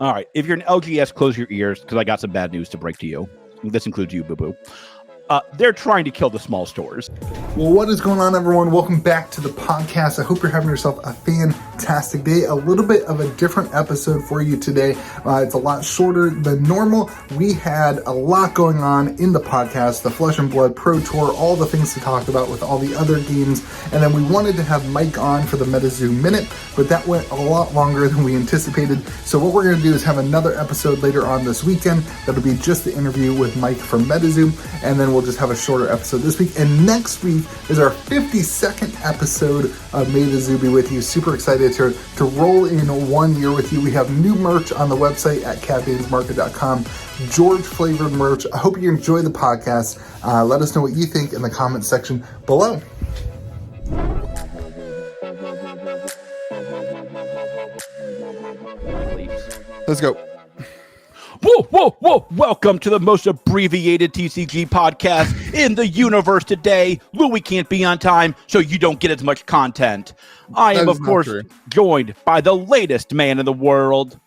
All right. If you're an LGS, close your ears because I got some bad news to break to you. This includes you, boo-boo. They're trying to kill the small stores. Well, what is going on, everyone? Welcome back to the podcast. I hope you're having yourself a fantastic day. A little bit of a different episode for you today. It's a lot shorter than normal. We had a lot going on in the podcast, the Flesh and Blood Pro Tour, all the things to talk about with all the other games. And then we wanted to have Mike on for the Metazoo Minute, but that went a lot longer than we anticipated. So what we're going to do is have another episode later on this weekend. That'll be just the interview with Mike from Metazoo, and then we'll just have a shorter episode this week. And next week is our 52nd episode of May the Zoo be with you. Super excited to roll in 1 year with you. We have new merch on the website at CatDanesMarket.com. George flavored merch. I hope you enjoy the podcast. Let us know what you think in the comment section below. Let's go. Whoa, whoa, whoa. Welcome to the most abbreviated TCG podcast in the universe today. Louis can't be on time, so you don't get as much content. I am, of course, joined by the latest man in the world,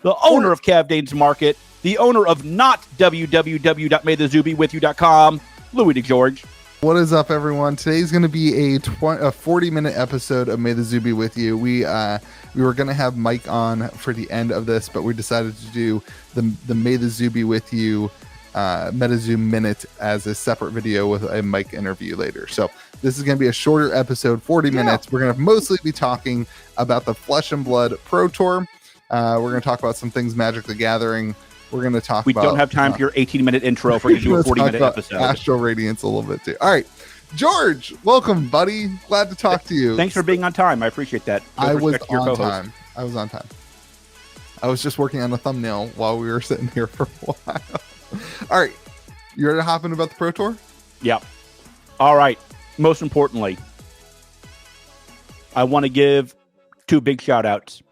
the owner of Cavdane's Market, the owner of not www.maythezoobiewithyou.com, Louis DeGeorge. What is up, everyone? Today's going to be a 40-minute episode of May the Zoo be with you. We were going to have Mike on for the end of this, but we decided to do the May the Zoo be with you Metazoo Minute as a separate video with a Mike interview later. So this is going to be a shorter episode, 40 minutes. We're going to mostly be talking about the Flesh and Blood Pro Tour. We're going to talk about some things Magic the Gathering. We're going to talk about... We don't have time for your 18-minute intro for you to do a 40-minute episode. Astral Radiance a little bit, too. All right. George, welcome, buddy. Glad to talk to you. Thanks for being on time. I appreciate that. I was on time. I was just working on a thumbnail while we were sitting here for a while. All right. You ready to hop in about the Pro Tour? Yep. All right. Most importantly, I want to give two big shout-outs.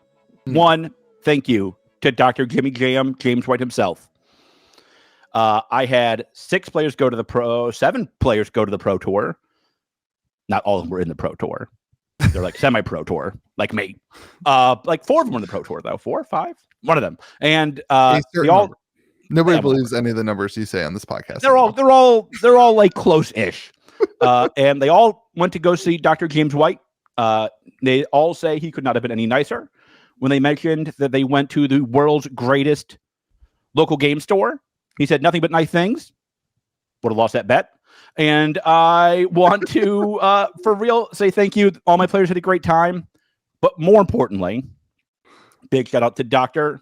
One, thank you to Dr. Jimmy Jam, James White himself. I had 7 players go to the Pro Tour. Not all of them were in the Pro Tour. They're like semi-Pro Tour, like me. Like 4 of them were in the Pro Tour, though. 4 or 5? One of them. And they all... Nobody believes any of the numbers you say on this podcast. They're all like close-ish. And they all went to go see Dr. James White. They all say he could not have been any nicer. When they mentioned that they went to the world's greatest local game store, he said nothing but nice things. Would have lost that bet. And I want to, for real, say thank you. All my players had a great time. But more importantly, big shout out to Dr.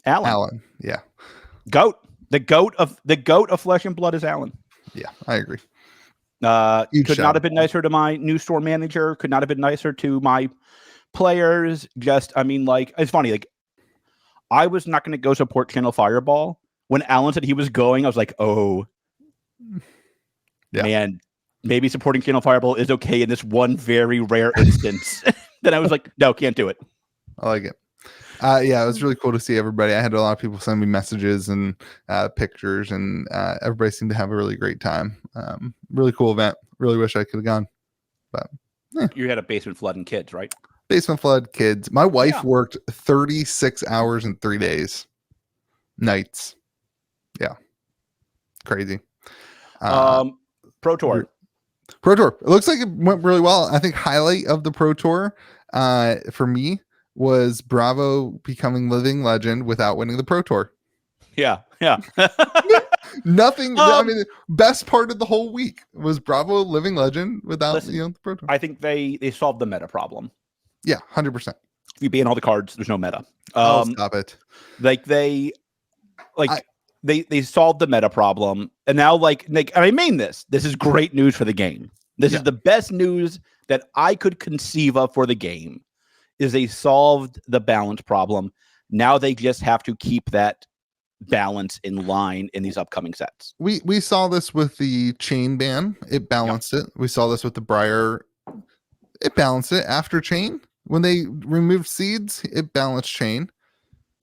Alan. Yeah. GOAT. The goat of Flesh and Blood is Alan. Yeah, I agree. Could not have been nicer to my new store manager. Could not have been nicer to my players. It's funny. Like, I was not going to go support Channel Fireball. When Alan said he was going, I was like, oh, man, maybe supporting Channel Fireball is okay in this one very rare instance. Then I was like, no, can't do it. I like it. It was really cool to see everybody. I had a lot of people send me messages and pictures, and everybody seemed to have a really great time. Really cool event. Really wish I could have gone. But you had a basement flood and kids, right? Basement flood, kids. My wife worked 36 hours in 3 days. Nights. Yeah. Crazy. Pro Tour. It looks like it went really well. I think highlight of the Pro Tour for me was Bravo becoming living legend without winning the Pro Tour. Yeah. Nothing. Best part of the whole week was Bravo living legend without the Pro Tour. I think they solved the meta problem. Yeah, 100%. If you ban all the cards, there's no meta. Stop it. They solved the meta problem, and now I mean this is great news for the game. This is the best news that I could conceive of for the game. Is they solved the balance problem. Now they just have to keep that balance in line in these upcoming sets. We saw this with the chain ban. It balanced it. We saw this with the Briar. It balanced it after chain. When they removed seeds, it balanced chain.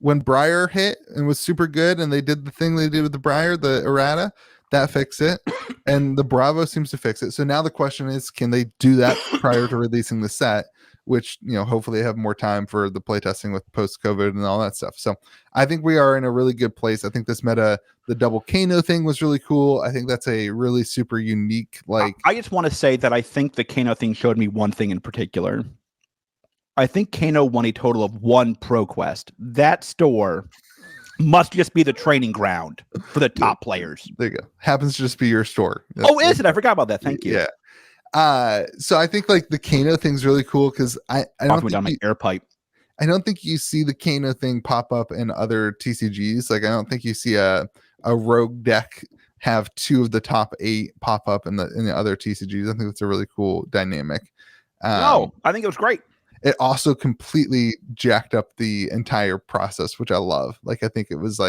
When Briar hit and was super good, and they did the thing they did with the Briar, the errata, that fixed it. And the Bravo seems to fix it. So now the question is, can they do that prior to releasing the set? which, hopefully they have more time for the playtesting with post-COVID and all that stuff. So I think we are in a really good place. I think this meta, the double Kano thing was really cool. I think that's a really super unique, I just want to say that I think the Kano thing showed me one thing in particular. I think Kano won a total of 1 Pro Quest. That store must just be the training ground for the top players. There you go. Happens to just be your store. Is it? I forgot about that. Thank you. Yeah. So I think the Kano thing's really cool because I don't think down my air pipe. I don't think you see the Kano thing pop up in other TCGs. I don't think you see a rogue deck have 2 of the top 8 pop up in the other TCGs. I think that's a really cool dynamic. I think it was great. It also completely jacked up the entire process, which I love. I think it was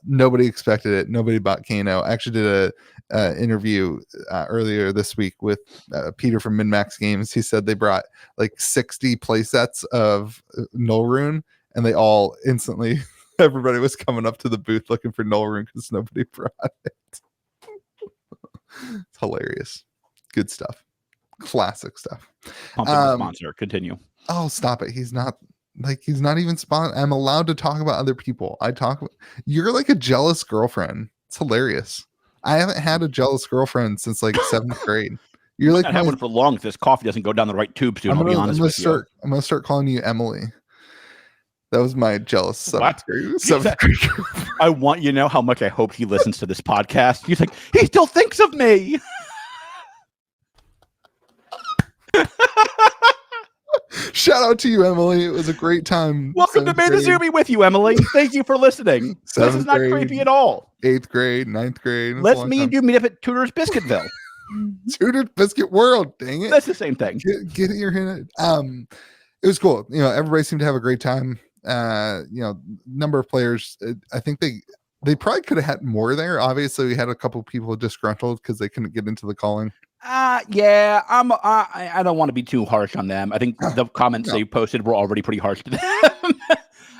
nobody expected it. Nobody bought Kano. I actually did a interview earlier this week with Peter from MinMax Games. He said they brought 60 play sets of Null Rune, and they all instantly, everybody was coming up to the booth looking for Null Rune because nobody brought it. It's hilarious. Good stuff. Classic stuff. Sponsor. Continue. Oh, stop it. He's not even sponsor. I'm allowed to talk about other people. You're like a jealous girlfriend. It's hilarious. I haven't had a jealous girlfriend since 7th grade. You're like, I haven't had for long if this coffee doesn't go down the right tube soon. I'll be honest with you. I'm gonna start calling you Emily. That was my jealous 7th grade. I want you to know how much I hope he listens to this podcast. He's like, he still thinks of me. Shout out to you, Emily. It was a great time. Welcome to Metazoo be with you, Emily. Thank you for listening. This is not creepy at all. 8th grade, 9th grade. Let's me and you meet up at Tudor's Biscuitville. Tudor's Biscuit World. Dang it. That's the same thing. Get in your head. It was cool. Everybody seemed to have a great time. Number of players. I think they probably could have had more there. Obviously, we had a couple people disgruntled because they couldn't get into the calling. Yeah, I don't want to be too harsh on them. I think the comments they posted were already pretty harsh to them.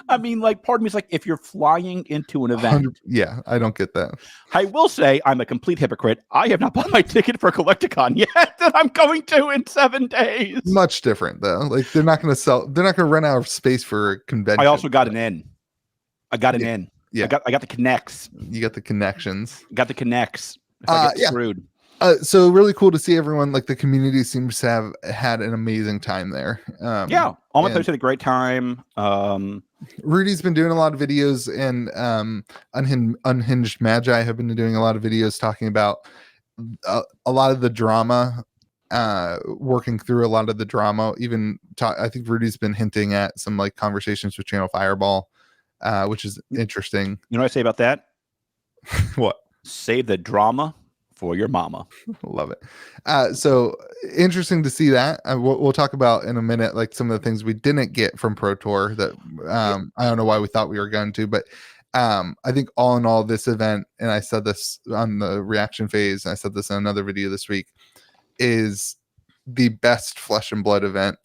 I mean, part of me is if you're flying into an event. Yeah, I don't get that. I will say I'm a complete hypocrite. I have not bought my ticket for Collecticon yet that I'm going to in 7 days. Much different, though. They're not going to run out of space for a convention. I also got an in. I got an in. Yeah. I got the connects. You got the connections. Got the connects. If I get screwed. So really cool to see everyone. The community seems to have had an amazing time there. All my players had a great time. Rudy's been doing a lot of videos, and Unhinged Magi have been doing a lot of videos talking about a lot of the drama, working through a lot of the drama. I think Rudy's been hinting at some conversations with Channel Fireball, which is interesting. You know what I say about that? What? Save the drama for your mama. Love it. So interesting to see that. We'll talk about in a minute some of the things we didn't get from Pro Tour that I don't know why we thought we were going to, but I think all in all, this event, and I said this on the reaction phase, and I said this in another video this week, is the best Flesh and Blood event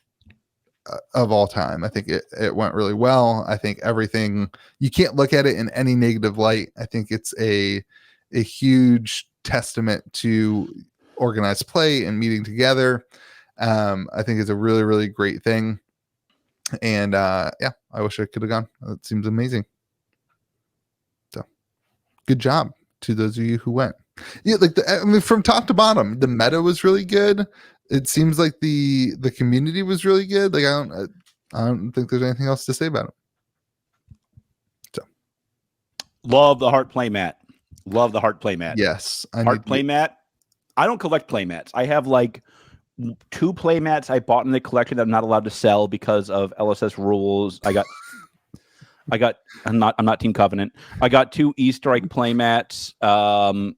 of all time. I think it went really well. I think everything, you can't look at it in any negative light. I think it's a huge testament to organized play and meeting together. I think it's a really, really great thing. And I wish I could have gone. It seems amazing. So good job to those of you who went. Yeah, from top to bottom, the meta was really good. It seems like the community was really good. I don't think there's anything else to say about it. So love the heart playmat. Love the heart playmat. Yes. Heart playmat. I don't collect playmats. I have 2 playmats I bought in the collection that I'm not allowed to sell because of LSS rules. I'm not Team Covenant. I got 2 Easter egg playmats. And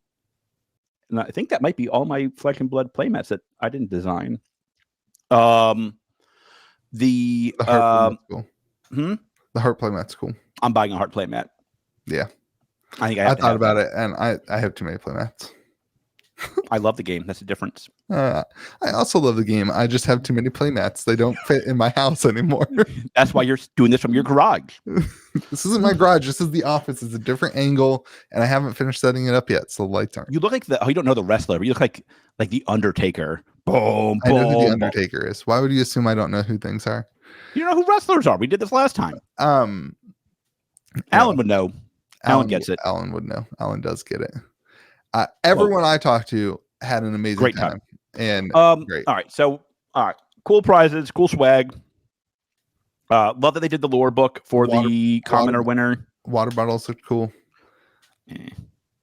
I think that might be all my Flesh and Blood playmats that I didn't design. The heart playmat's cool. The heart playmat's cool. I'm buying a heart playmat. Yeah. I think I thought about it, and I have too many playmats. I love the game. That's the difference. I also love the game. I just have too many playmats. They don't fit in my house anymore. That's why you're doing this from your garage. This isn't my garage. This is the office. It's a different angle, and I haven't finished setting it up yet, so the lights aren't. You look like you don't know the wrestler, but you look like the Undertaker. Boom, I know who the boom, Undertaker is. Why would you assume I don't know who things are? You know who wrestlers are. We did this last time. Alan would know. Alan gets it. Alan would know. Alan does get it. Everyone I talked to had an amazing great time. And great. All right. Cool prizes, cool swag. Love that they did the lore book for the commenter winner. Water bottles look cool.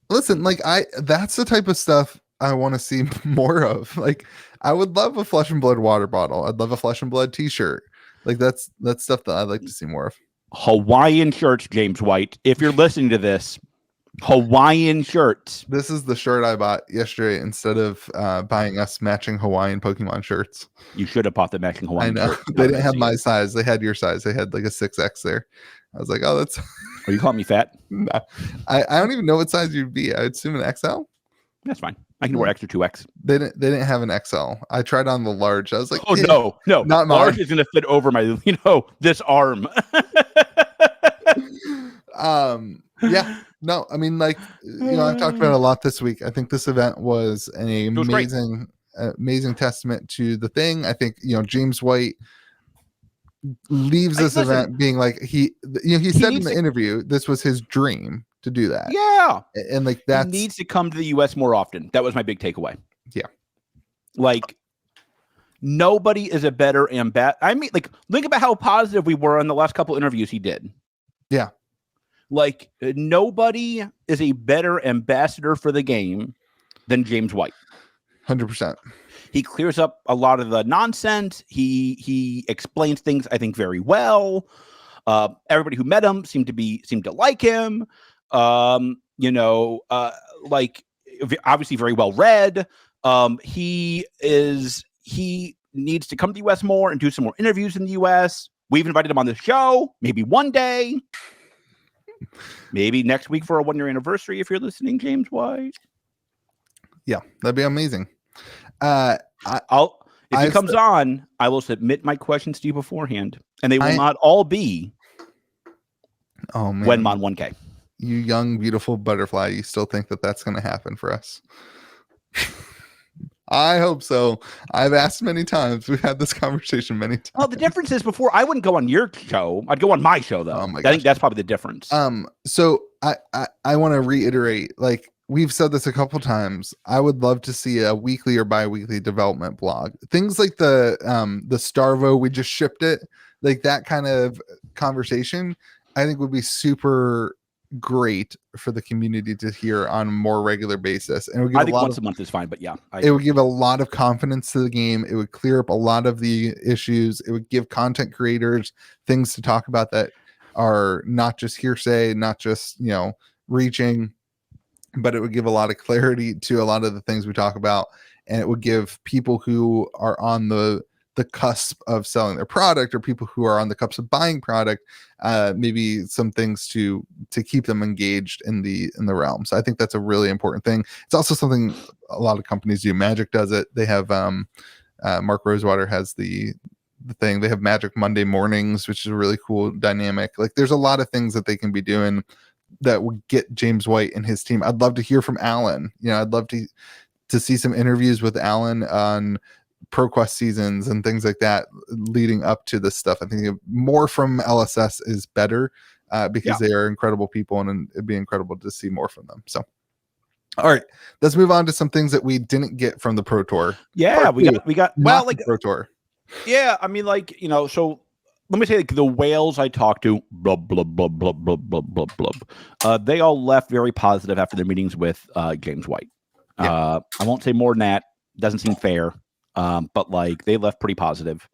Listen, that's the type of stuff I want to see more of. Like, I would love a Flesh and Blood water bottle. I'd love a Flesh and Blood t-shirt. Like, that's stuff that I'd like to see more of. Hawaiian shirts, James White. If you're listening to this, Hawaiian shirts. This is the shirt I bought yesterday instead of buying us matching Hawaiian Pokemon shirts. You should have bought the matching Hawaiian shirt. I know. Shirt. They didn't have my size. They had your size. They had like a 6X there. I was like, oh, that's... Are you calling me fat? No. I don't even know what size you'd be. I would assume an XL. That's fine. I can wear extra 2X. They didn't have an XL. I tried on the large. I was like, oh, no, not large mine. is going to fit over my, this arm. Yeah. No, I mean, I've talked about it a lot this week. I think this event was an amazing testament to the thing. I think, James White leaves this event being like, he said in the interview, this was his dream to do that. Yeah. And he needs to come to the US more often. That was my big takeaway. Yeah. Nobody is a better ambassador. I mean, think about how positive we were in the last couple interviews he did. Yeah. Nobody is a better ambassador for the game than James White. 100%. He clears up a lot of the nonsense. He explains things, I think, very well. Everybody who met him seemed to like him. Obviously very well read. He needs to come to the US more and do some more interviews in the US. We've invited him on the show, maybe one day. Maybe next week for a 1-year anniversary if you're listening, James White. Yeah, that'd be amazing. If he comes on, I will submit my questions to you beforehand, and they will not all be Wenmon 1K. You young, beautiful butterfly, you still think that that's going to happen for us? I hope so. I've asked many times. We've had this conversation many times. Well, the difference is before I wouldn't go on your show. I'd go on my show, though. I think that's probably the difference. So I want to reiterate, we've said this a couple times. I would love to see a weekly or bi-weekly development blog. Things like the Starvo, we just shipped it, that kind of conversation, I think would be super great for the community to hear on a more regular basis. And I think once a month is fine, but yeah. It would give a lot of confidence to the game. It would clear up a lot of the issues. It would give content creators things to talk about that are not just hearsay, not just, reaching, but it would give a lot of clarity to a lot of the things we talk about. And it would give people who are on the cusp of selling their product, or people who are on the cusp of buying product, maybe some things to keep them engaged in the realm. So I think that's a really important thing. It's also something a lot of companies do. Magic does it. They have Mark Rosewater has the thing. They have Magic Monday mornings, which is a really cool dynamic. There's a lot of things that they can be doing that would get James White and his team. I'd love to hear from Alan. I'd love to see some interviews with Alan on ProQuest seasons and things like that leading up to this stuff. I think more from LSS is better because they are incredible people, and it'd be incredible to see more from them. So, all right, let's move on to some things that we didn't get from the Pro Tour. Yeah, we got Pro Tour. Yeah, I mean, so let me say, the whales I talked to, blah blah blah blah blah blah blah blah. They all left very positive after their meetings with James White. I won't say more than that. Doesn't seem fair. But they left pretty positive.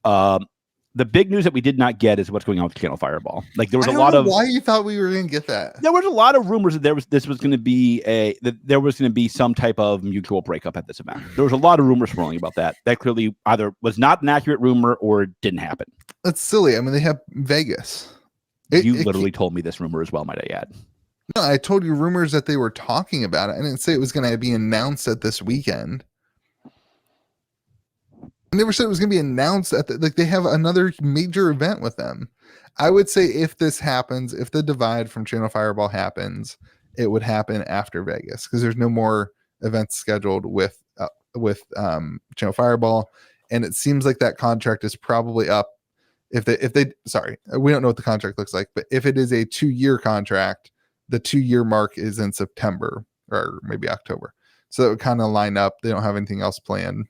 The big news that we did not get is what's going on with Channel Fireball. There was a lot of why you thought we were going to get that. There was a lot of rumors that this was going to be some type of mutual breakup at this event. There was a lot of rumors swirling about that. That clearly either was not an accurate rumor or didn't happen. That's silly. I mean, they have Vegas. You literally told me this rumor as well, might I add. No, I told you rumors that they were talking about it. I didn't say it was going to be announced at this weekend. I never said it was going to be announced at like they have another major event with them. I would say if this happens, if the divide from Channel Fireball happens, it would happen after Vegas because there's no more events scheduled with Channel Fireball, and it seems like that contract is probably up. If they sorry, we don't know what the contract looks like, but if it is a 2-year contract, the 2-year mark is in September or maybe October. So it would kind of line up. They don't have anything else planned.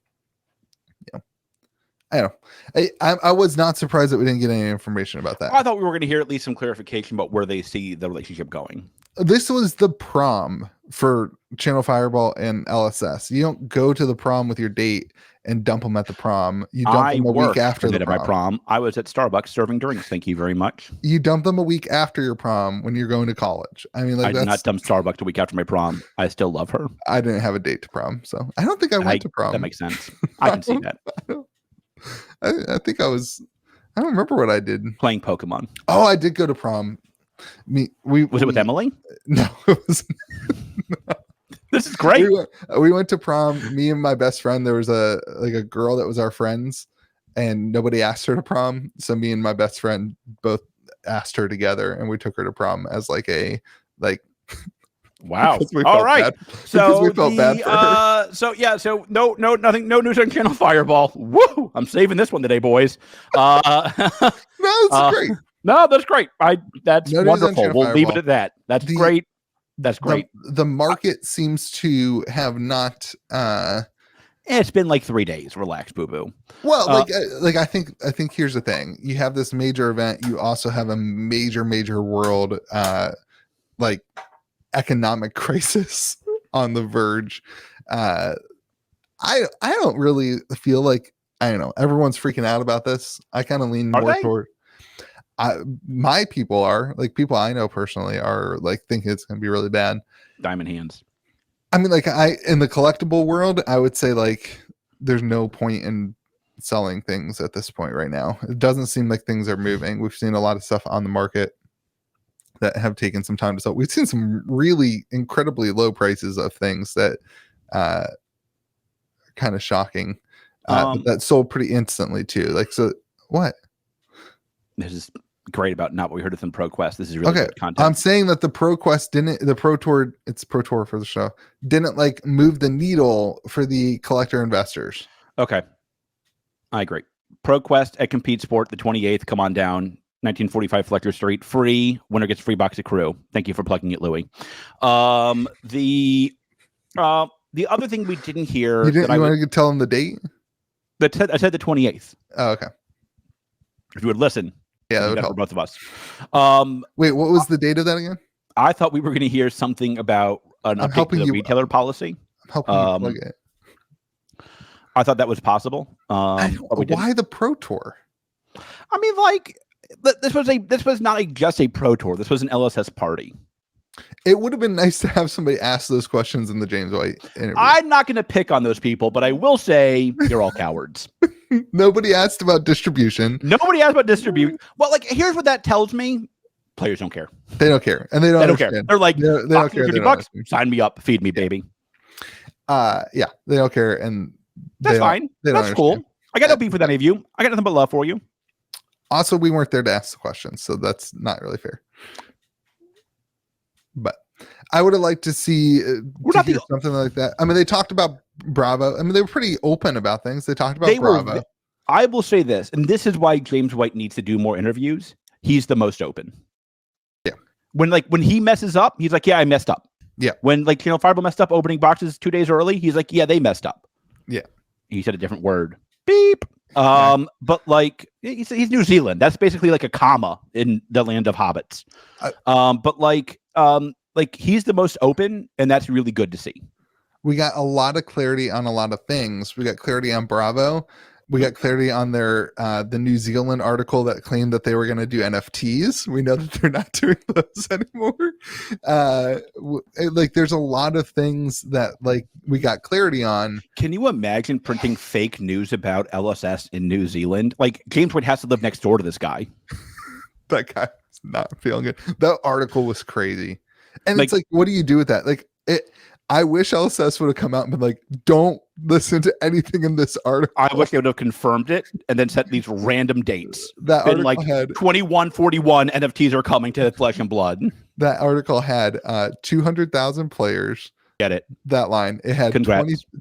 I don't know. I was not surprised that we didn't get any information about that. I thought we were going to hear at least some clarification about where they see the relationship going. This was the prom for Channel Fireball and LSS. You don't go to the prom with your date and dump them at the prom. You dump them a week after the prom. My prom. I was at Starbucks serving drinks. Thank you very much. You dump them a week after your prom when you're going to college. I mean, like I did not dump Starbucks a week after my prom. I still love her. I didn't have a date to prom, so I don't think I went to prom. That makes sense. I can see that. I think I don't remember what I did. Playing Pokemon. Oh, I did go to prom. Was it with Emily? No, it was. This is great. We went to prom. Me and my best friend. There was a girl that was our friends, and nobody asked her to prom. So me and my best friend both asked her together, and we took her to prom as Wow. All right. So we felt bad for her. So nothing, no news on Channel Fireball. Woo! I'm saving this one today, boys. No, it's great. No, that's great. That's no wonderful. We'll leave it at that. That's great. That's great. The market seems to have not. It's been like 3 days. Relax, boo boo. Well, I think here's the thing. You have this major event. You also have a major world economic crisis on the verge. I don't really feel like, I don't know, everyone's freaking out about this. I kind of lean more toward my people are like, people I know personally are like thinking it's going to be really bad. Diamond hands. I mean, like in the collectible world, I would say like there's no point in selling things at this point right now. It doesn't seem like things are moving. We've seen a lot of stuff on the market that have taken some time to sell. We've seen some really incredibly low prices of things that are kind of shocking. That sold pretty instantly too. Like, so what? This is great about not what we heard within ProQuest. This is really good content. I'm saying that the ProQuest the Pro Tour, it's Pro Tour for the show, didn't like move the needle for the collector investors. Okay. I agree. ProQuest at Compete Sport, the 28th. Come on down. 1945 Fletcher Street. Free. Winner gets free box of Crew. Thank you for plugging it, Louie. The other thing we didn't hear. You want to tell them the date? I said the 28th. Oh, okay. If you would listen. Yeah, that would help for both of us. Wait, what was the date of that again? I thought we were going to hear something about an update to the retailer policy. I'm helping you plug it. I thought that was possible. Why the Pro Tour? I mean, like this was not just a Pro Tour. This was an LSS party. It would have been nice to have somebody ask those questions in the James White interview. I'm not going to pick on those people, but I will say you're all cowards. Nobody asked about distribution. Nobody asked about distribution. Well, like, here's what that tells me. Players don't care. They don't care. And they don't care. They're like, they don't care. $50, sign me up. Feed me, baby. Yeah, they don't care. And that's fine. That's cool. I got no beef with any of you. I got nothing but love for you. Also, we weren't there to ask the questions, so that's not really fair. But I would have liked to see something like that. I mean, they talked about Bravo. I mean, they were pretty open about things. They talked about Bravo. I will say this, and this is why James White needs to do more interviews. He's the most open. Yeah. When he messes up, he's like, yeah, I messed up. Yeah. When like Channel Fireball messed up opening boxes 2 days early, he's like, yeah, they messed up. Yeah. He said a different word. Beep. But like he's New Zealand. That's basically like a comma in the land of hobbits. But like he's the most open, and that's really good to see. We got a lot of clarity on a lot of things. We got clarity on Bravo. We got clarity on their the New Zealand article that claimed that they were going to do NFTs. We know that they're not doing those anymore. Like there's a lot of things that like we got clarity on. Can you imagine printing fake news about LSS in New Zealand? Like James White has to live next door to this guy. That guy's not feeling good. That article was crazy. And like, it's like, what do you do with that? Like I wish LSS would have come out and been like, don't listen to anything in this article. I wish they would have confirmed it and then set these random dates. That Been article like had 2141 NFTs are coming to Flesh and Blood. that article had 200,000 players. Get it. That line. It had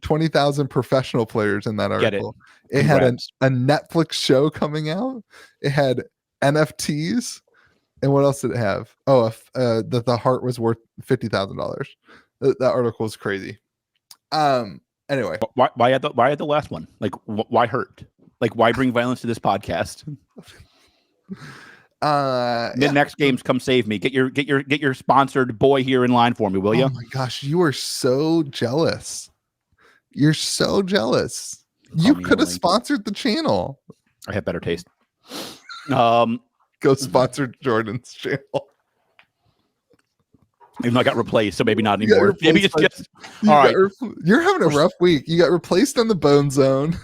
20,000 professional players in that article. It had a Netflix show coming out. It had NFTs. And what else did it have? Oh, that the heart was worth $50,000. That article is crazy. Anyway, why add the last one? Like, why hurt? Like, why bring violence to this podcast? Next games, come save me. Get your sponsored boy here in line for me, will you? Oh my gosh, you are so jealous. You're so jealous. You could have sponsored the channel. I have better taste. Go sponsor Jordan's channel. Even though I got replaced, so maybe not anymore. Maybe it's just all right. You're having a rough week. You got replaced on the Bone Zone.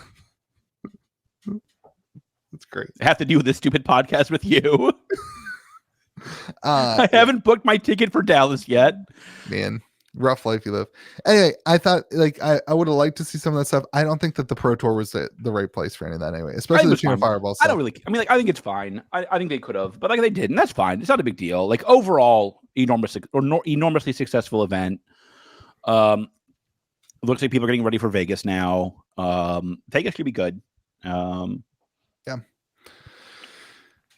That's great. I have to do this stupid podcast with you. I haven't booked my ticket for Dallas yet. Man, rough life you live. Anyway, I thought I would have liked to see some of that stuff. I don't think that the Pro Tour was the right place for any of that anyway, especially the Chain of Fireball stuff. I don't really. I mean, like, I think it's fine. I think they could have, but like they didn't. That's fine. It's not a big deal. Like overall, enormously successful event. It looks like people are getting ready for Vegas now. Vegas should be good.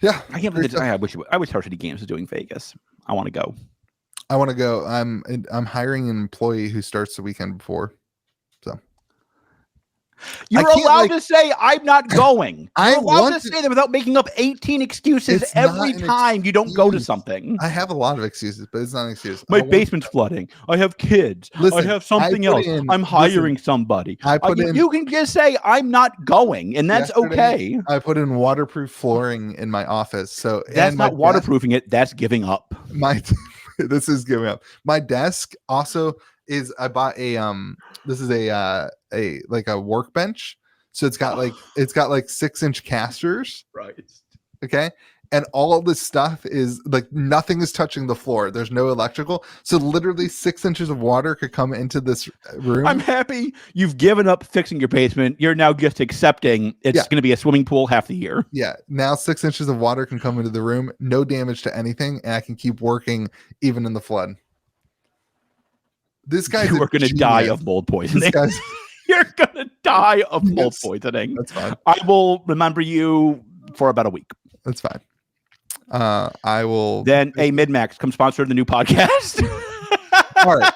Yeah, I can't believe I wish Varsity Games was doing Vegas. I want to go. I'm hiring an employee who starts the weekend before. So you're allowed to say I'm not going. You're allowed to say that without making up 18 excuses every time you don't go to something. I have a lot of excuses, but it's not an excuse. My basement's flooding. I have kids. I have something else. I'm hiring somebody. You can just say I'm not going, and that's okay. I put in waterproof flooring in my office. So that's not waterproofing it. That's giving up. This is giving up. My desk also is. I bought this is a workbench, so it's got like 6-inch casters, right? Okay, and all of this stuff is like nothing is touching the floor. There's no electrical, so literally 6 inches of water could come into this room. I'm happy you've given up fixing your basement. You're now just accepting it's going to be a swimming pool half the year. Yeah, now 6 inches of water can come into the room, no damage to anything, and I can keep working even in the flood. This guy's you are going to die of mold poisoning. You're going to die of mold poisoning. That's fine. I will remember you for about a week. That's fine. I will. Then a Mid-Max come sponsor the new podcast. All right.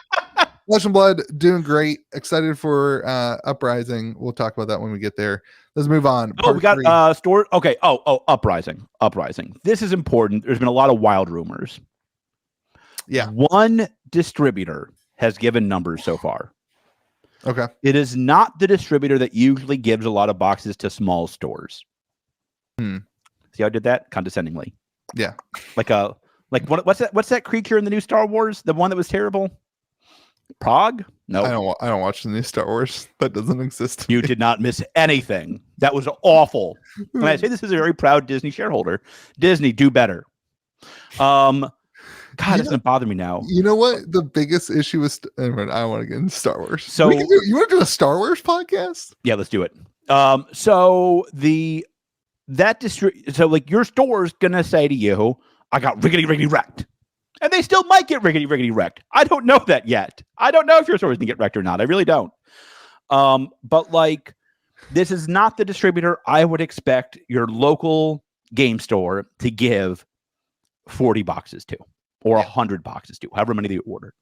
Flesh and Blood doing great. Excited for Uprising. We'll talk about that when we get there. Let's move on. We got store. Okay. Uprising. This is important. There's been a lot of wild rumors. Yeah. One distributor has given numbers so far. Okay. It is not the distributor that usually gives a lot of boxes to small stores. See how I did that condescendingly? Yeah. What's that creature in the new Star Wars? The one that was terrible? Prague? No. I don't watch the new Star Wars. That doesn't exist. You did not miss anything. That was awful. And I say this is a very proud Disney shareholder. Disney, do better. God, it's gonna bother me now. You know what? The biggest issue is I don't want to get into Star Wars. So you want to do a Star Wars podcast? Yeah, let's do it. So your store's gonna say to you, I got riggedy wrecked. And they still might get riggedy wrecked. I don't know that yet. I don't know if your store is gonna get wrecked or not. I really don't. But like, this is not the distributor I would expect your local game store to give 40 boxes to. Or 100 boxes to, however many they ordered.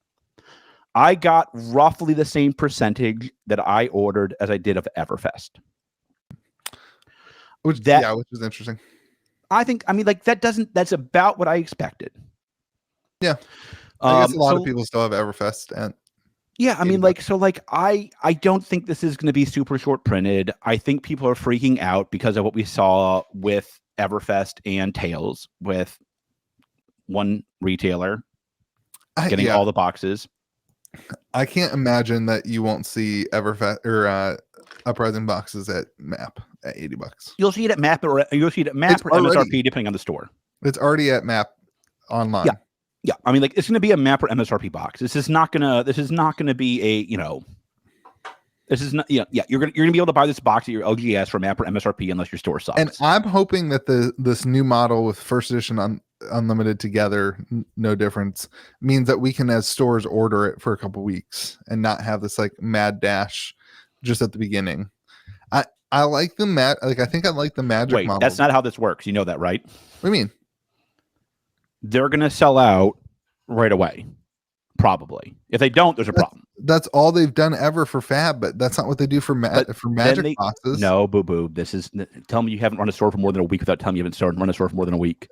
I got roughly the same percentage that I ordered as I did of Everfest. Which is interesting. That's about what I expected. Yeah. I guess a lot of people still have Everfest. And I don't think this is going to be super short printed. I think people are freaking out because of what we saw with Everfest and Tales with one retailer getting all the boxes. I can't imagine that you won't see Everfest or Uprising boxes at MAP at $80. You'll see it at MAP or MSRP depending on the store. It's already at MAP online. Yeah. Yeah, I mean, like it's going to be a map or MSRP box. This is not gonna be a This is not. Yeah, you're gonna be able to buy this box at your LGS for map or MSRP unless your store sucks. And I'm hoping that this new model with first edition unlimited together, no difference, means that we can as stores order it for a couple weeks and not have this like mad dash just at the beginning. I like the I think I like the magic model. That's not how this works. You know that, right? What do you mean? They're gonna sell out right away. Probably. If they don't, there's a problem. That's all they've done ever for Fab, but that's not what they do for magic boxes. No, boo. Tell me you haven't run a store for more than a week without telling me you haven't run a store for more than a week.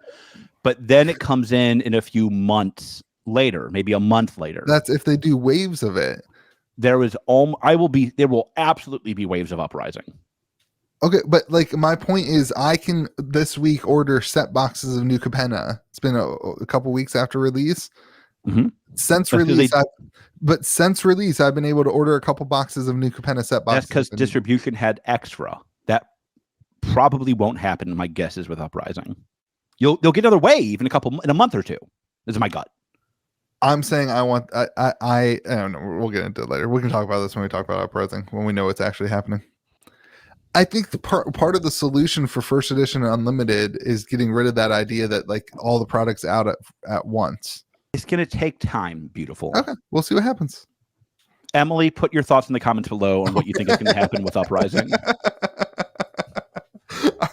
But then it comes in a few months later, maybe a month later. That's if they do waves of it. There will absolutely be waves of uprising. Okay, but like my point is, I can this week order set boxes of New Capenna. It's been a couple weeks after release. Mm-hmm. Since release, I've been able to order a couple boxes of New Capenna set boxes. That's because distribution had extra. That probably won't happen. My guess is with uprising, they'll get another wave in a month or two. This is my gut. I'm saying I don't know. We'll get into it later. We can talk about this when we talk about uprising, when we know what's actually happening. I think the part of the solution for first edition and unlimited is getting rid of that idea that like all the products out at once. It's going to take time, beautiful. Okay, we'll see what happens. Emily, put your thoughts in the comments below on what you think is going to happen with uprising.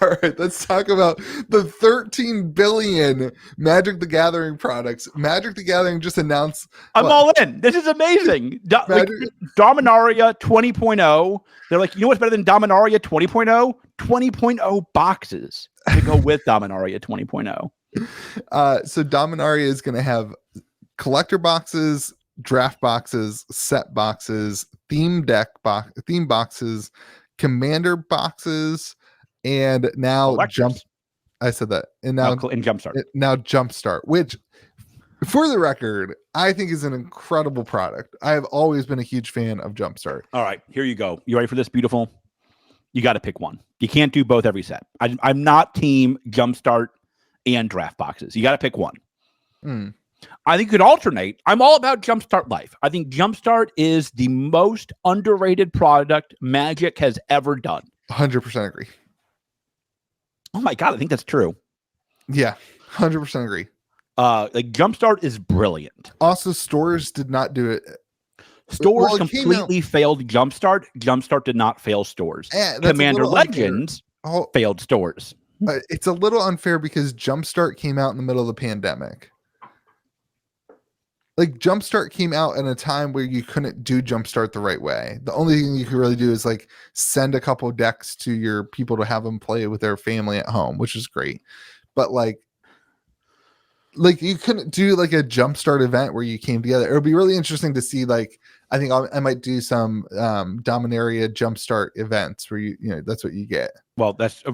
All right, let's talk about the 13 billion Magic the Gathering products. Magic the Gathering just announced... I'm all in. This is amazing. Dominaria 20.0. They're like, you know what's better than Dominaria 20.0? 20.0 boxes to go with Dominaria 20.0. So Dominaria is going to have collector boxes, draft boxes, set boxes, theme boxes, commander boxes, and now I said that. And now in Jumpstart. Now Jumpstart, which for the record, I think is an incredible product. I have always been a huge fan of Jumpstart. All right, here you go. You ready for this, beautiful? You got to pick one. You can't do both every set. I'm not team Jumpstart and draft boxes. You got to pick one. I think you could alternate. I'm all about Jumpstart Life. I think Jumpstart is the most underrated product Magic has ever done. 100% agree. Oh my God, I think that's true. Yeah, 100% agree. Like Jumpstart is brilliant. Also, stores did not do it. Stores completely failed Jumpstart. Jumpstart did not fail stores. Commander Legends failed stores. It's a little unfair because Jumpstart came out in the middle of the pandemic. Like Jumpstart came out in a time where you couldn't do Jumpstart the right way. The only thing you could really do is like send a couple decks to your people to have them play with their family at home, which is great. But like you couldn't do like a Jumpstart event where you came together. It would be really interesting to see. Like I think I might do some Dominaria Jumpstart events where you know that's what you get. Well, that's a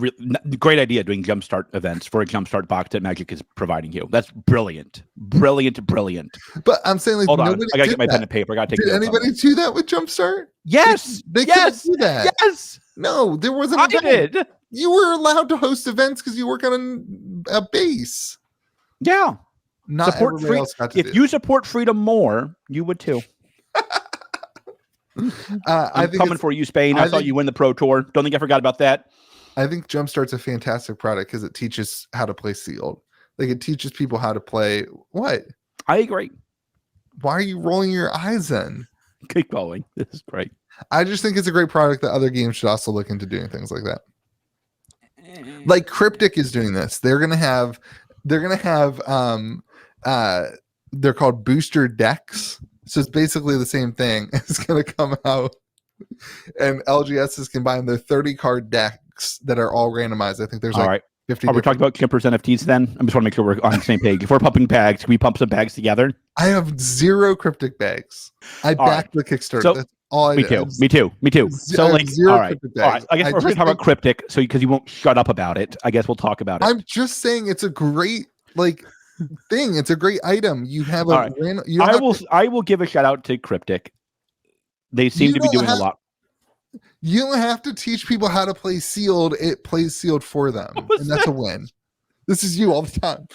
great idea, doing Jumpstart events for a Jumpstart box that Magic is providing you. That's brilliant. Brilliant. But I'm saying, like, hold on. I got to get my pen and paper. I got to take Did anybody do that with Jumpstart? Yes. They couldn't do that. Yes. No, there wasn't. I did. You were allowed to host events because you work on a base. Yeah. Not support everybody else got to if you support freedom more, you would too. I'm coming for you, Spain. I saw you win the Pro Tour. Don't think I forgot about that. I think Jumpstart's a fantastic product because it teaches how to play sealed. Like it teaches people how to play. What? I agree. Why are you rolling your eyes in? Keep going. This is great. I just think it's a great product that other games should also look into doing things like that. Like Cryptic is doing this. They're gonna have they're called booster decks. So it's basically the same thing. It's gonna come out and LGSs can buy their 30 card decks that are all randomized. I think there's all right. 50. Are we talking about Kemper's NFTs then? I just want to make sure we're on the same page. If we're pumping bags, can we pump some bags together? I have 0 Cryptic bags. I backed the Kickstarter. So, that's all I did. Me too. So like, all right. I guess we're going to talk about Cryptic. So because you won't shut up about it, I guess we'll talk about it. I'm just saying it's a great thing. It's a great item. You have I will give a shout out to Cryptic. They seem to be doing a lot. You don't have to teach people how to play sealed. It plays sealed for them. And that's a win. This is you all the time.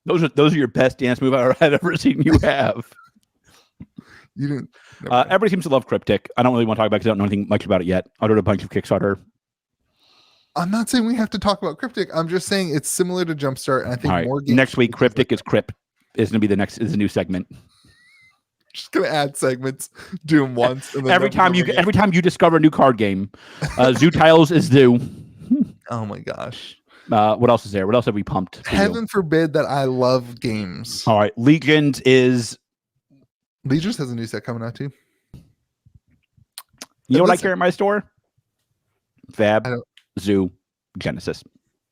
Those are your best dance move I've ever seen you have. You didn't. Everybody seems to love Cryptic. I don't really want to talk about it because I don't know anything much about it yet. I did a bunch of Kickstarter. I'm not saying we have to talk about Cryptic. I'm just saying it's similar to Jumpstart, and I think more games. Next week, Cryptic is Crypt is going to be is a new segment. Just gonna add segments, do them once, and then every time you discover a new card game, Zoo Tiles is Zoo. Oh my gosh! What else is there? What else have we pumped? Heaven forbid that I love games. All right, Legions has a new set coming out too. You know what I carry in my store? Fab, Zoo, Genesis,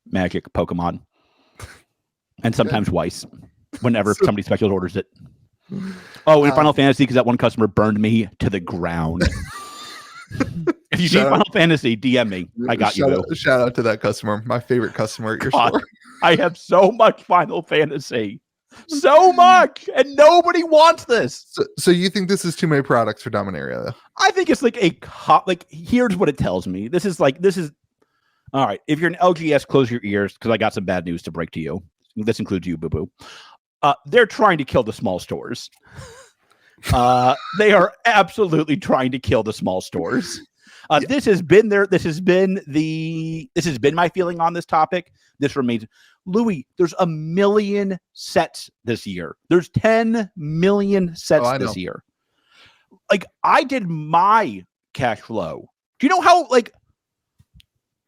Magic, Pokemon, and sometimes Weiss. Whenever somebody special orders it. Oh, and Final Fantasy, because that one customer burned me to the ground. If you need Final Fantasy, DM me. I got you. Shout out to that customer, my favorite customer at your store. I have so much Final Fantasy, so much, and nobody wants this. So you think this is too many products for Dominaria, though? I think it's like here's what it tells me. This is all right. If you're an LGS, close your ears because I got some bad news to break to you. This includes you, Boo Boo. They're trying to kill the small stores. They are absolutely trying to kill the small stores. This has been my feeling on this topic. This remains. Louis, there's 1 million sets this year. There's 10 million sets this year. Like, I did my cash flow. Do you know how, like,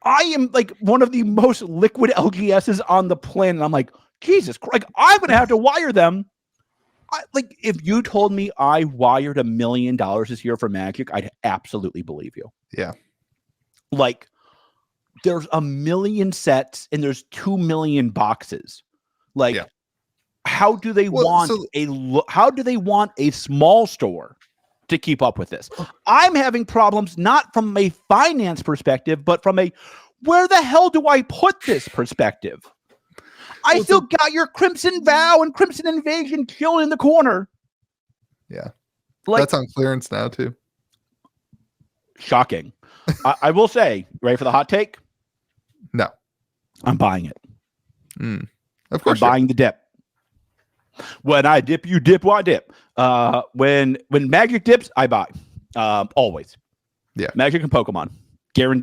I am like one of the most liquid LGSs on the planet. I'm like, Jesus Christ, like, I'm going to have to wire them. Like, if you told me I wired $1 million this year for Magic, I'd absolutely believe you. Yeah. Like, there's 1 million sets and there's 2 million boxes. Like, how do they want a small store to keep up with this? I'm having problems not from a finance perspective, but from a where the hell do I put this perspective? I still got your Crimson Vow and Crimson Invasion chilling in the corner. Yeah. Like, that's on clearance now, too. Shocking. I will say, ready for the hot take? No. I'm buying it. Of course. I'm buying the dip. When I dip, you dip, I dip. When Magic dips, I buy. Always. Yeah. Magic and Pokemon. They're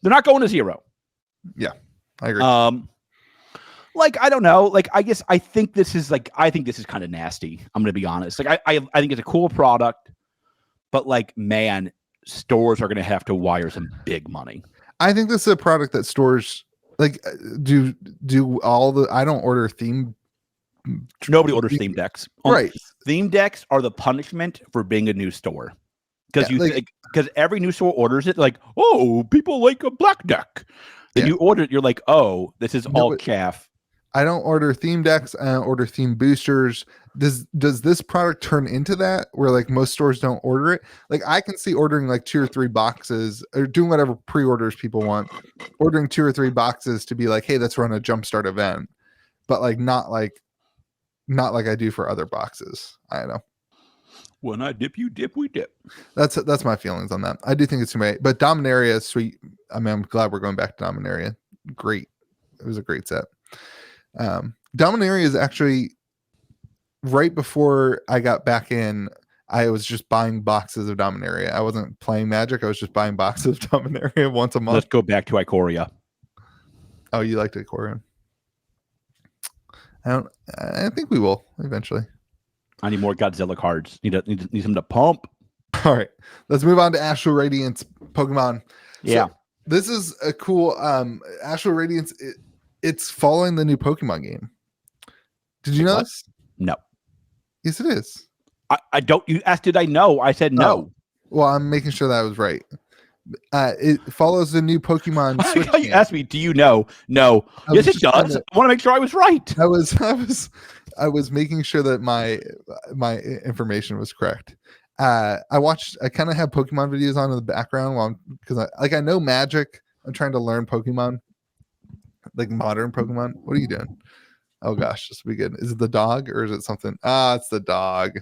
not going to zero. Yeah. I agree. Like, I don't know. Like, I think this is kind of nasty. I'm going to be honest. Like, I think it's a cool product, but like, man, stores are going to have to wire some big money. I think this is a product that stores like do all the. I don't order theme. Nobody orders theme decks. Right. Theme decks are the punishment for being a new store. Because because every new store orders it like, oh, people like a black deck. Then you order it, you're like, oh, this is all chaff. I don't order theme decks. I don't order theme boosters. Does this product turn into that where like most stores don't order it? Like, I can see ordering like 2 or 3 boxes or doing whatever pre-orders people want, ordering 2 or 3 boxes to be like, hey, let's run a Jumpstart event, but like not like I do for other boxes. I don't know. When I dip, you dip, we dip. That's my feelings on that. I do think it's too many, but Dominaria is sweet. I mean, I'm glad we're going back to Dominaria. Great. It was a great set. Dominaria is actually right before I got back in. I was just buying boxes of Dominaria. I wasn't playing Magic. I was just buying boxes of Dominaria once a month. Let's go back to Ikoria. Oh, you liked Ikoria? I think we will eventually. I need more Godzilla cards. Need some to pump. All right, let's move on to Astral Radiance Pokemon. Yeah, so this is a cool Astral Radiance. It's following the new Pokemon game. Did you know this? No. Yes, it is. I don't. You asked, did I know? I said no. Oh. Well, I'm making sure that I was right. It follows the new Pokemon. You asked me, do you know? No. Yes, it does. I want to make sure I was right. I was making sure that my information was correct. I kind of have Pokemon videos on in the background because I know Magic. I'm trying to learn Pokemon, like modern Pokemon. What are you doing? Oh gosh, this will be good. Is it the dog or is it something? It's the dog.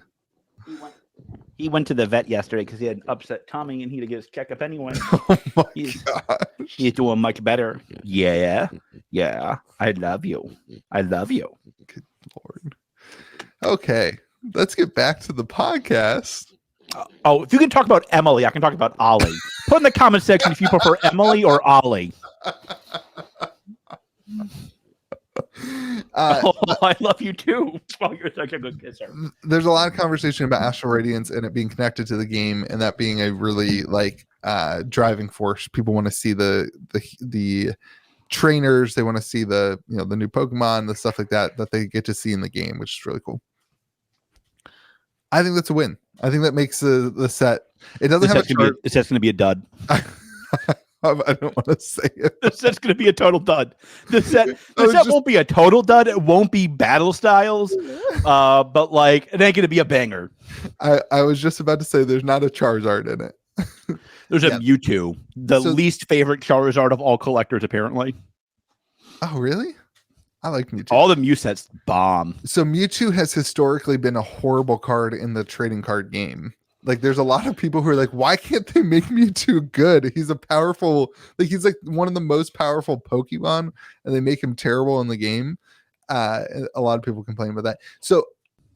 He went to the vet yesterday because he had an upset tummy and he had to get his checkup anyway. Oh my He's- gosh. He's doing much better. Yeah. Yeah. I love you. I love you. Good Lord. Okay, let's get back to the podcast. Oh, if you can talk about Emily, I can talk about Ollie. Put in the comment section if you prefer Emily or Ollie. Oh, I love you too. Oh, you're such a good kisser. There's a lot of conversation about Astral Radiance and it being connected to the game, and that being a really driving force. People want to see the trainers. They want to see the new Pokemon, the stuff like that they get to see in the game, which is really cool. I think that's a win. I think that makes the set. It doesn't have a chart. This set's going to be a dud. I don't want to say it. This set's going to be a total dud. The set won't be a total dud. It won't be battle styles, but like it ain't going to be a banger. I was just about to say there's not a Charizard in it. There's a Mewtwo, the least favorite Charizard of all collectors, apparently. Oh, really? I like Mewtwo. All the Mew sets bomb. So Mewtwo has historically been a horrible card in the trading card game. Like, there's a lot of people who are like, why can't they make Mewtwo good? He's a powerful, he's like one of the most powerful Pokemon, and they make him terrible in the game. A lot of people complain about that. So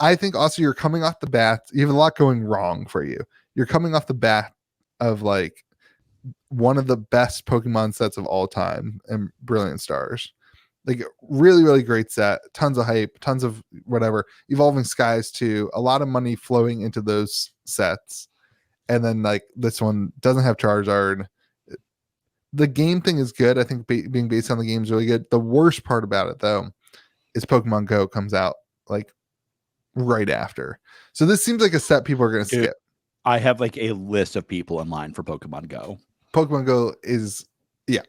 I think also you're coming off the bat. You have a lot going wrong for you. You're coming off the bat of like one of the best Pokemon sets of all time and Brilliant Stars. Like really, really great set. Tons of hype, tons of whatever. Evolving Skies too. A lot of money flowing into those sets. And then like this one doesn't have Charizard. The game thing is good. I think being based on the game is really good. The worst part about it though is Pokemon Go comes out like right after. So this seems like a set people are going to skip. I have like a list of people in line for Pokemon Go. Pokemon Go is, yeah.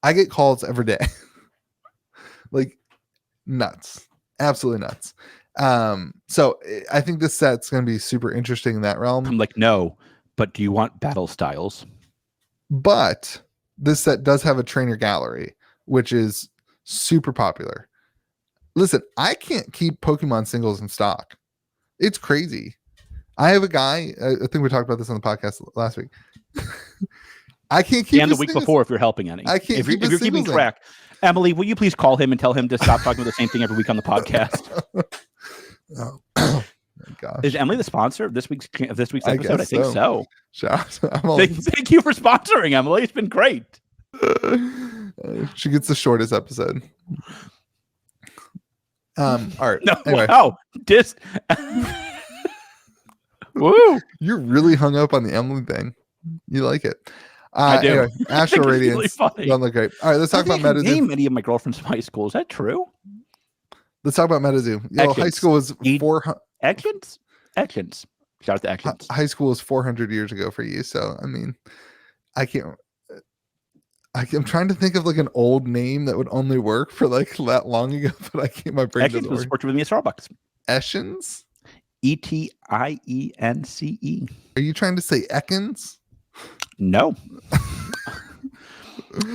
I get calls every day. Like nuts. Absolutely nuts. So I think this set's going to be super interesting in that realm. I'm like, no, but do you want battle styles? But this set does have a trainer gallery, which is super popular. Listen, I can't keep Pokemon singles in stock. It's crazy. I have a guy, I think we talked about this on the podcast last week. I can't keep and the week before if you're helping any. I can't if you're keeping track. Emily, will you please call him and tell him to stop talking about the same thing every week on the podcast? Oh my gosh. Is Emily the sponsor of this week's episode? I think so. Thank you for sponsoring, Emily. It's been great. She gets the shortest episode. All right. No, anyway. Wow. Woo. You're really hung up on the Emily thing. You like it. I do. Anyway, Astral Radiance. Really Don't look great. All right, let's talk about Metazoo. Name many of my girlfriends from high school. Is that true? Let's talk about Metazoo. High school was 400. Actions? Shout out to Actions. High school was 400 years ago for you. So, I mean, I'm trying to think of like an old name that would only work for like that long ago, but I can't. My brain doesn't was work. worked with me at Starbucks. Eschens? Etience. Are you trying to say Ekans? No.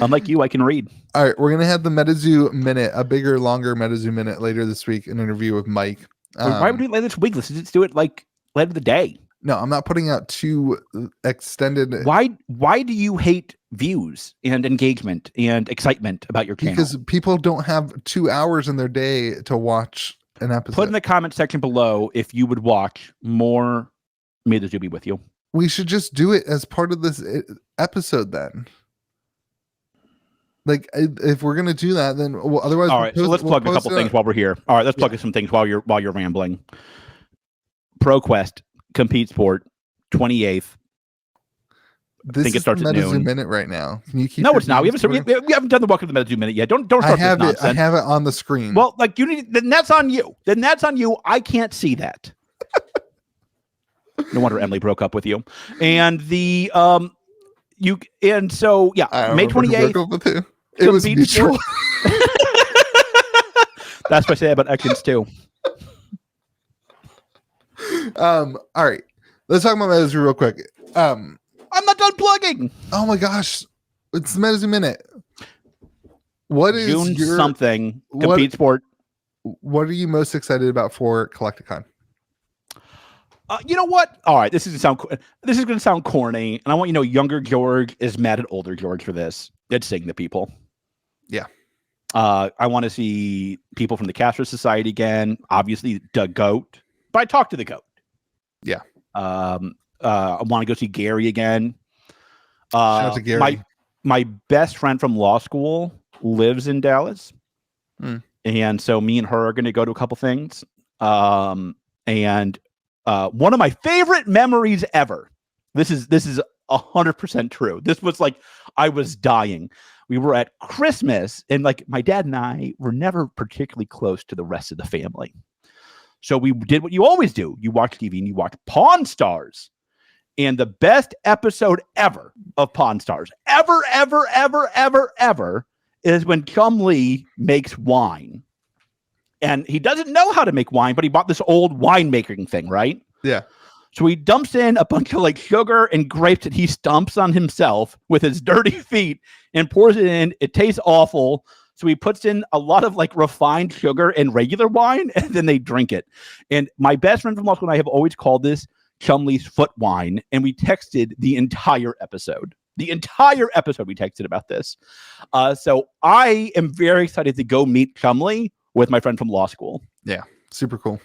Unlike you, I can read. All right, we're gonna have the Metazoo minute, a bigger, longer Metazoo minute later this week. An interview with Mike. Why would we do it later this week? Let's just do it like later of the day. No, I'm not putting out too extended. Why do you hate views and engagement and excitement about your channel? Because people don't have 2 hours in their day to watch an episode. Put in the comment section below if you would watch more Metazoo be with you. We should just do it as part of this episode then. Like, if we're gonna do that, then otherwise. All right, so let's plug a couple things while we're here. All right, let's plug some things while you're rambling. ProQuest Compete Sport 28th. This think it starts at noon. Minute right now. Can you keep? No, it's not. We haven't done the welcome to the Metazoo minute yet. Don't start I have this it. nonsense. I have it on the screen. Well, like you need. Then that's on you. I can't see that. No wonder Emily broke up with you. And the May 28th. It was mutual. That's what I say about Ekans too. All right, let's talk about Metazoo real quick. I'm not done plugging. Oh my gosh, it's the Metazoo minute. What is June something Compete Sport? What are you most excited about for Collecticon? You know what? All right, this is going to sound corny, and I want you to know younger George is mad at older George for this. It's Sing the People. Yeah. I want to see people from the Castro Society again. Obviously, the GOAT, but I talked to the GOAT. Yeah. I want to go see Gary again. Shout out to Gary. My best friend from law school lives in Dallas, and so me and her are going to go to a couple things. And one of my favorite memories ever. This is 100% true. This was like I was dying. We were at Christmas, and like my dad and I were never particularly close to the rest of the family. So we did what you always do. You watch TV and you watch Pawn Stars. And the best episode ever of Pawn Stars, ever, is when Chum Lee makes wine. And he doesn't know how to make wine, but he bought this old winemaking thing, right? Yeah. So he dumps in a bunch of like sugar and grapes that he stomps on himself with his dirty feet and pours it in. It tastes awful. So he puts in a lot of like refined sugar and regular wine, and then they drink it. And my best friend from law school and I have always called this Chum Lee's foot wine. And we texted the entire episode. We texted about this. So I am very excited to go meet Chum Lee with my friend from law school. Yeah. Super cool.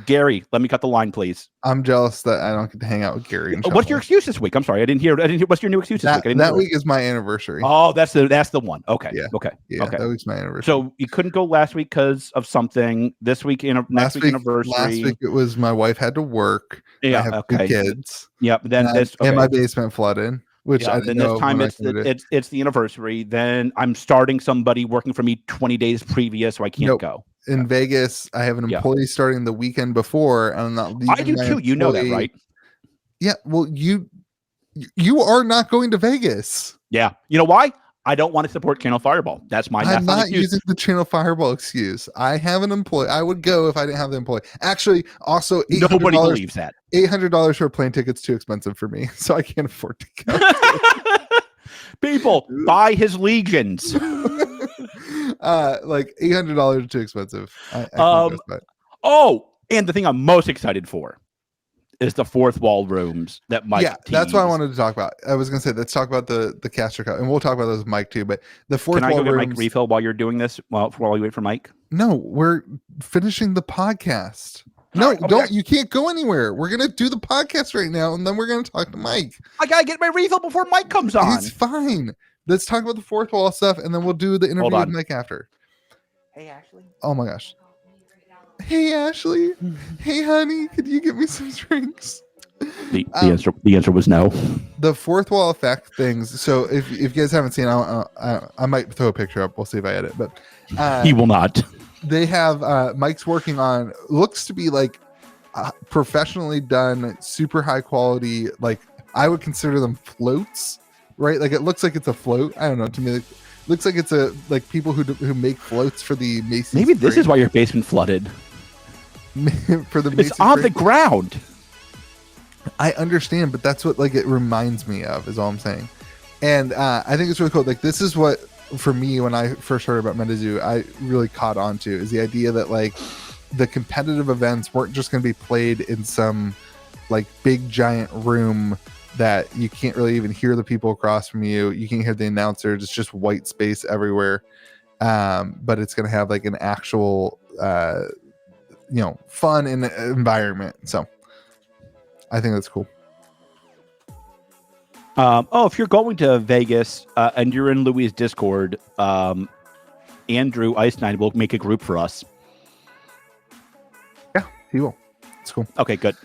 Gary, let me cut the line, please. I'm jealous that I don't get to hang out with Gary. What's your excuse this week? I'm sorry, I didn't hear. What's your new excuse this week? That week is my anniversary. Oh, that's the one. Okay. Yeah. Okay. That week's my anniversary. So you couldn't go last week because of something. This week, next week anniversary. Last week it was my wife had to work. Yeah. I have 2 kids. Yep. Then and my basement flooded. Which I didn't know. This time it's the anniversary. Then I'm starting somebody working for me 20 days previous, so I can't go. In Vegas, I have an employee starting the weekend before, and I'm not leaving. I do too. You know that, right? Yeah. Well, you are not going to Vegas. Yeah. You know why? I don't want to support Channel Fireball. That's my. I'm not using the Channel Fireball excuse. I have an employee. I would go if I didn't have the employee. Actually, also nobody believes that. $800 for a plane ticket's too expensive for me, so I can't afford to go. People buy his legions. Like $800 is too expensive. And the thing I'm most excited for is the fourth wall rooms that Mike teased. That's what I wanted to talk about. I was going to say, let's talk about the Castro Cup, and we'll talk about those with Mike too. But the fourth wall rooms. Can I go get Mike refill while you're doing this? While we wait for Mike? No, we're finishing the podcast. No, don't. You can't go anywhere. We're going to do the podcast right now, and then we're going to talk to Mike. I got to get my refill before Mike comes on. It's fine. Let's talk about the fourth wall stuff, and then we'll do the interview with Mike after. Hey, Ashley. Oh, my gosh. Hey, Ashley. Hey, honey. Could you get me some drinks? The answer was no. The fourth wall effect things. So if you guys haven't seen, I might throw a picture up. We'll see if I edit. But he will not. They have Mike's working on looks to be like professionally done, super high quality. Like I would consider them floats, right? Like it looks like it's a float. I don't know. To me, it looks like it's like people who make floats for the Macy's. Maybe this is why your basement flooded. For the Macy's it's on the ground. I understand, but that's what like it reminds me of. Is all I'm saying. And I think it's really cool. Like this is what. For me, when I first heard about Metazoo, I really caught on to is the idea that like the competitive events weren't just going to be played in some like big giant room that you can't really even hear the people across from you. You can't hear the announcers. It's just white space everywhere. But it's going to have like an actual, fun environment. So I think that's cool. If you're going to Vegas and you're in Louis' Discord, Andrew Ice9 will make a group for us. Yeah, he will. It's cool. Okay, good.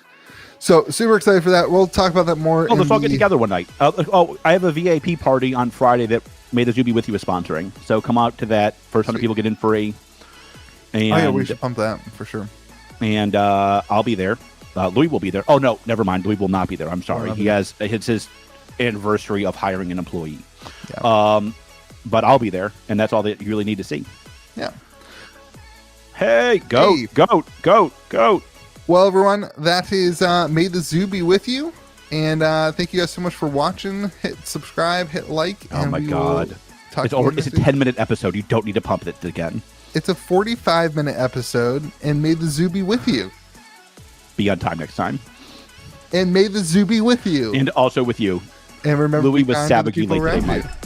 So super excited for that. We'll talk about that more. Let's all get together one night. I have a VIP party on Friday that Metazoo Be With You is sponsoring. So come out to that. First 100 people get in free. And, we should pump that for sure. And I'll be there. Louis will be there. Oh, no, never mind. Louis will not be there. I'm sorry. It's his anniversary of hiring an employee. Yeah. But I'll be there, and that's all that you really need to see. Yeah. Hey, goat. Well, everyone, that is May the Zoo be with you. And thank you guys so much for watching. Hit subscribe, hit like. Oh, my God. It's a 10-minute episode. You don't need to pump it again. It's a 45-minute episode, and May the Zoo be with you. Be on time next time. And may the zoo be with you. And also with you. And remember, Louis be was kind to the savagely people late today, around you. Mike.